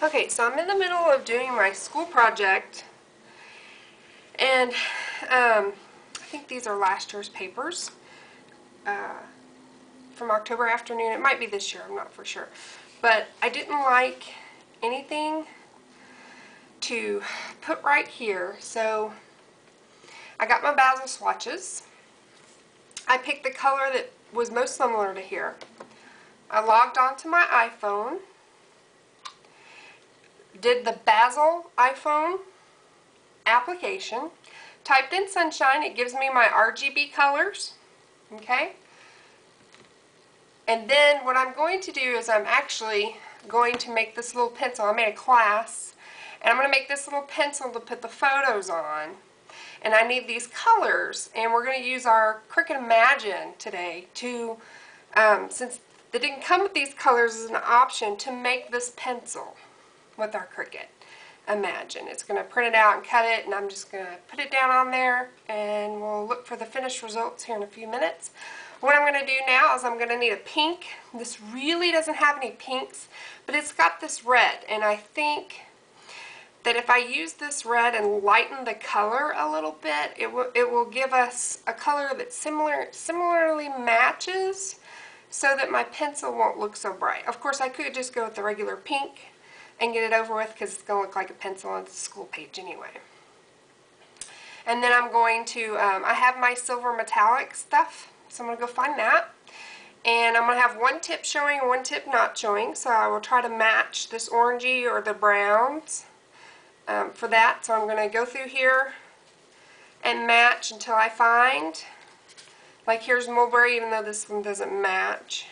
Okay, so I'm in the middle of doing my school project, and I think these are last year's papers from October afternoon. It might be this year, I'm not for sure. But I didn't like anything to put right here, so I got my Basil swatches. I picked the color that was most similar to here. I logged onto my iPhone, did the Basil iPhone application, typed in sunshine. It gives me my RGB colors, okay? And then what I'm going to do is I'm actually going to make this little pencil. I made a class, and I'm going to make this little pencil to put the photos on. And I need these colors, and we're going to use our Cricut Imagine today to, since they didn't come with these colors as an option, to make this pencil with our Cricut Imagine. It's going to print it out and cut it, and I'm just going to put it down on there, and we'll look for the finished results here in a few minutes. What I'm going to do now is I'm going to need a pink. This really doesn't have any pinks, but it's got this red, and I think that if I use this red and lighten the color a little bit, it will give us a color that similarly matches, so that my pencil won't look so bright. Of course, I could just go with the regular pink and get it over with, because it's going to look like a pencil on the school page anyway. And then I'm going to, I have my silver metallic stuff, so I'm going to go find that. And I'm going to have one tip showing and one tip not showing, so I will try to match this orangey or the browns for that. So I'm going to go through here and match until I find, like here's mulberry, even though this one doesn't match.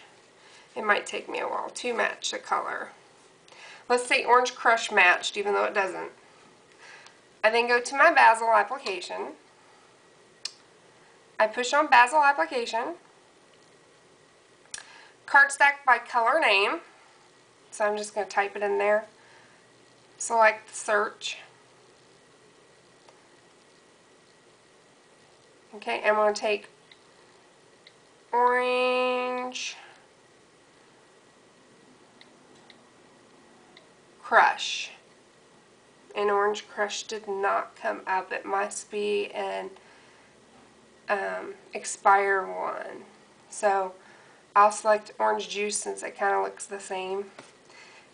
It might take me a while to match the color. Let's say Orange Crush matched, even though it doesn't. I then go to my Basil application. I push on Basil application. Card stack by color name. So I'm just going to type it in there. Select search. Okay, I'm going to take Orange Crush. And Orange Crush did not come up. It must be an expire one. So I'll select Orange Juice since it kind of looks the same.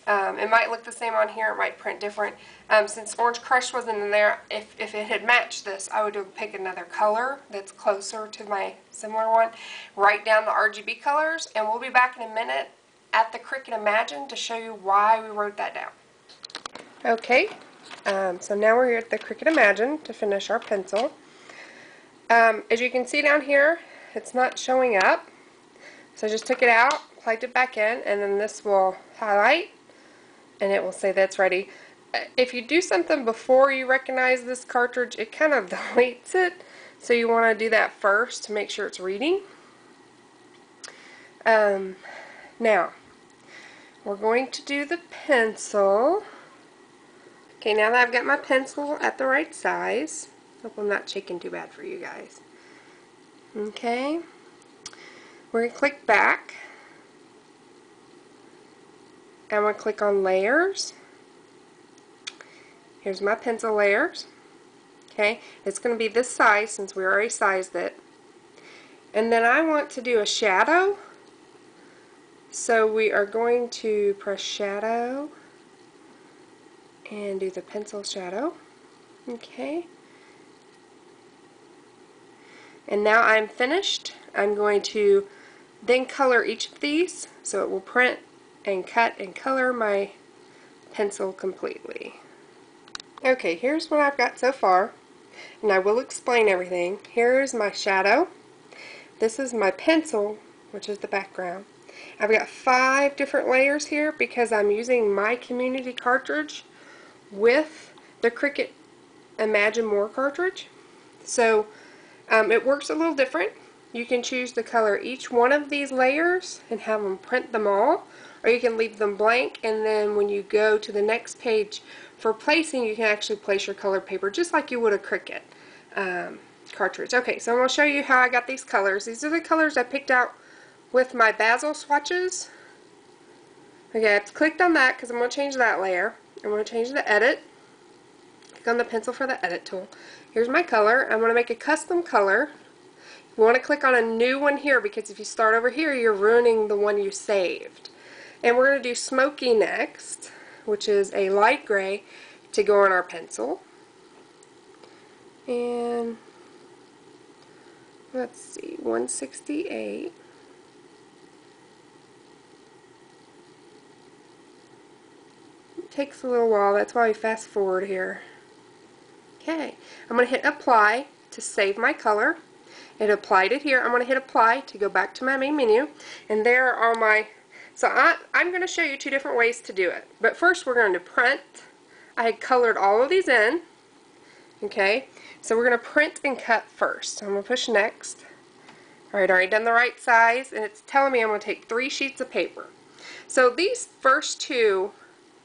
It might look the same on here, it might print different. Since Orange Crush wasn't in there, if it had matched this, I would pick another color that's closer to my similar one, write down the RGB colors, and we'll be back in a minute at the Cricut Imagine to show you why we wrote that down. Okay, so now we're here at the Cricut Imagine to finish our pencil. As you can see down here, it's not showing up, so I just took it out, plugged it back in, and then this will highlight, and it will say that's ready. If you do something before you recognize this cartridge, it kind of deletes it, so you want to do that first to make sure it's reading. Now, we're going to do the pencil. Okay, now that I've got my pencil at the right size, hope I'm not shaking too bad for you guys. Okay, we're going to click back. I'm going to click on layers. Here's my pencil layers. Okay, it's going to be this size since we already sized it. And then I want to do a shadow. So we are going to press shadow and do the pencil shadow. Okay. And now I'm finished. I'm going to then color each of these so it will print and cut and color my pencil completely. Okay, here's what I've got so far, and I will explain everything. Here's my shadow. This is my pencil, which is the background. I've got 5 different layers here because I'm using my community cartridge with the Cricut Imagine More cartridge. So it works a little different. You can choose to color each one of these layers and have them print them all, or you can leave them blank, and then when you go to the next page for placing, you can actually place your colored paper just like you would a Cricut cartridge. Okay, so I'm going to show you how I got these colors. These are the colors I picked out with my Basil swatches. Okay, I've clicked on that because I'm going to change that layer. I'm going to change the edit. Click on the pencil for the edit tool. Here's my color. I'm going to make a custom color. You want to click on a new one here because if you start over here, you're ruining the one you saved. And we're going to do Smoky next, which is a light gray to go on our pencil. And let's see, 168. It takes a little while, that's why we fast forward here. Okay, I'm going to hit apply to save my color. It applied it here. I'm going to hit apply to go back to my main menu, and there are my, so I'm going to show you two different ways to do it. But first we're going to print. I had colored all of these in. Okay, so we're going to print and cut first. So I'm going to push next. Alright, already done the right size, and it's telling me I'm going to take 3 sheets of paper. So these first two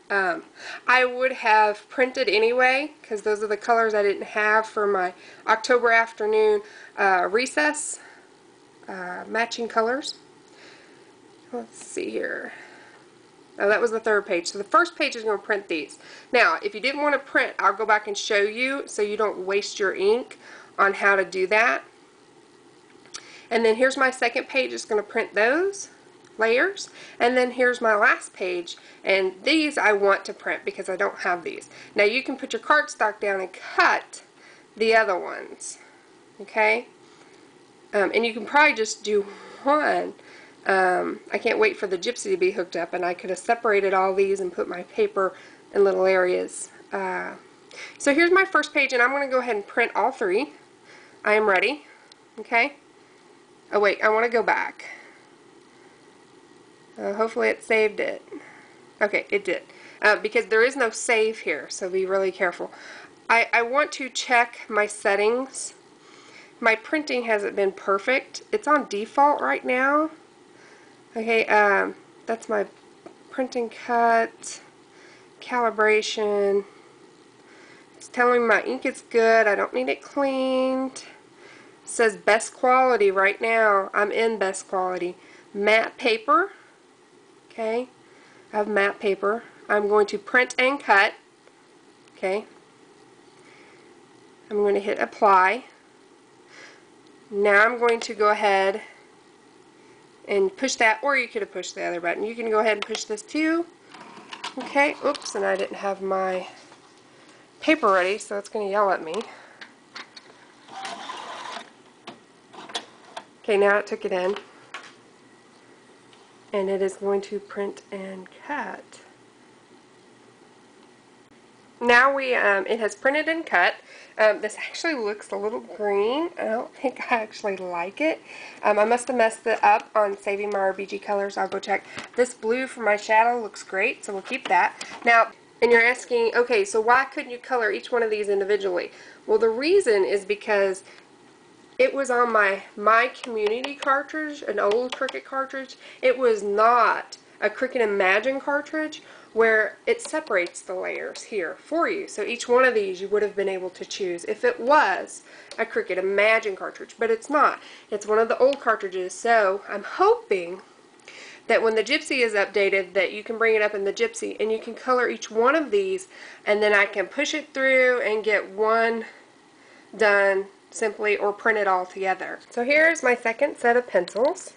I would have printed anyway, because those are the colors I didn't have for my October afternoon recess matching colors. Let's see here. Oh, that was the third page. So the first page is going to print these. Now, if you didn't want to print, I'll go back and show you so you don't waste your ink on how to do that. And then here's my second page. It's going to print those layers. And then here's my last page. And these I want to print because I don't have these. Now you can put your cardstock down and cut the other ones. Okay? And you can probably just do one. I can't wait for the gypsy to be hooked up, and I could have separated all these and put my paper in little areas. So here's my first page, and I'm going to go ahead and print all 3. I am ready. Okay? Oh wait, I want to go back. Hopefully it saved it. Okay, it did. Because there is no save here, so be really careful. I want to check my settings. My printing hasn't been perfect. It's on default right now. Okay, that's my printing cut, calibration. It's telling me my ink is good. I don't need it cleaned. It says best quality right now. I'm in best quality. Matte paper. Okay, I have matte paper. I'm going to print and cut. Okay, I'm going to hit apply. Now I'm going to go ahead and push that, or you could have pushed the other button. You can go ahead and push this too. Okay, oops, and I didn't have my paper ready, so it's going to yell at me. Okay, now it took it in. And it is going to print and cut. Now it has printed and cut. This actually looks a little green. I don't think I actually like it. I must have messed it up on saving my RBG colors. I'll go check. This blue for my shadow looks great, so we'll keep that. Now, and you're asking, okay, so why couldn't you color each one of these individually? Well, the reason is because it was on my community cartridge, an old Cricut cartridge. It was not a Cricut Imagine cartridge where it separates the layers here for you. So each one of these you would have been able to choose if it was a Cricut Imagine cartridge, but it's not. It's one of the old cartridges, so I'm hoping that when the Gypsy is updated that you can bring it up in the Gypsy and you can color each one of these, and then I can push it through and get one done simply or print it all together. So here's my second set of pencils,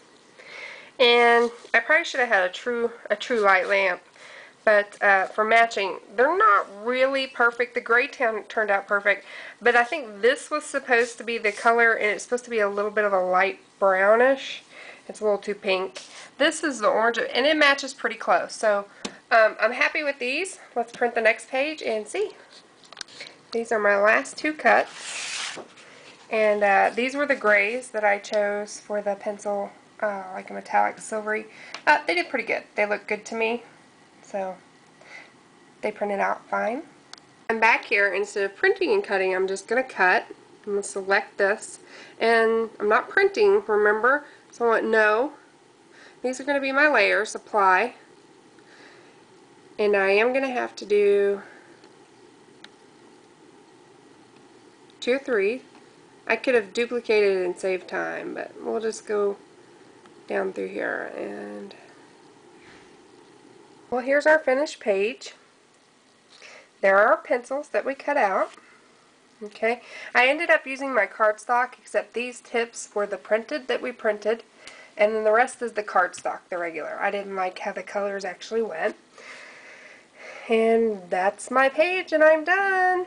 and I probably should have had a true light lamp, but for matching, they're not really perfect. The gray turned out perfect, but I think this was supposed to be the color, and it's supposed to be a little bit of a light brownish. It's a little too pink. This is the orange, and it matches pretty close. So I'm happy with these. Let's print the next page and see. These are my last 2 cuts. And these were the grays that I chose for the pencil, like a metallic silvery. They did pretty good. They look good to me, so they printed out fine. I'm back here. Instead of printing and cutting, I'm just going to cut. I'm going to select this, and I'm not printing, remember, so I want no. These are going to be my layers, apply, and I am going to have to do 2 or 3. I could have duplicated it and saved time, but we'll just go down through here. And well, here's our finished page. There are our pencils that we cut out. Okay, I ended up using my cardstock, except these tips were the printed that we printed, and then the rest is the cardstock, the regular. I didn't like how the colors actually went. And that's my page, and I'm done.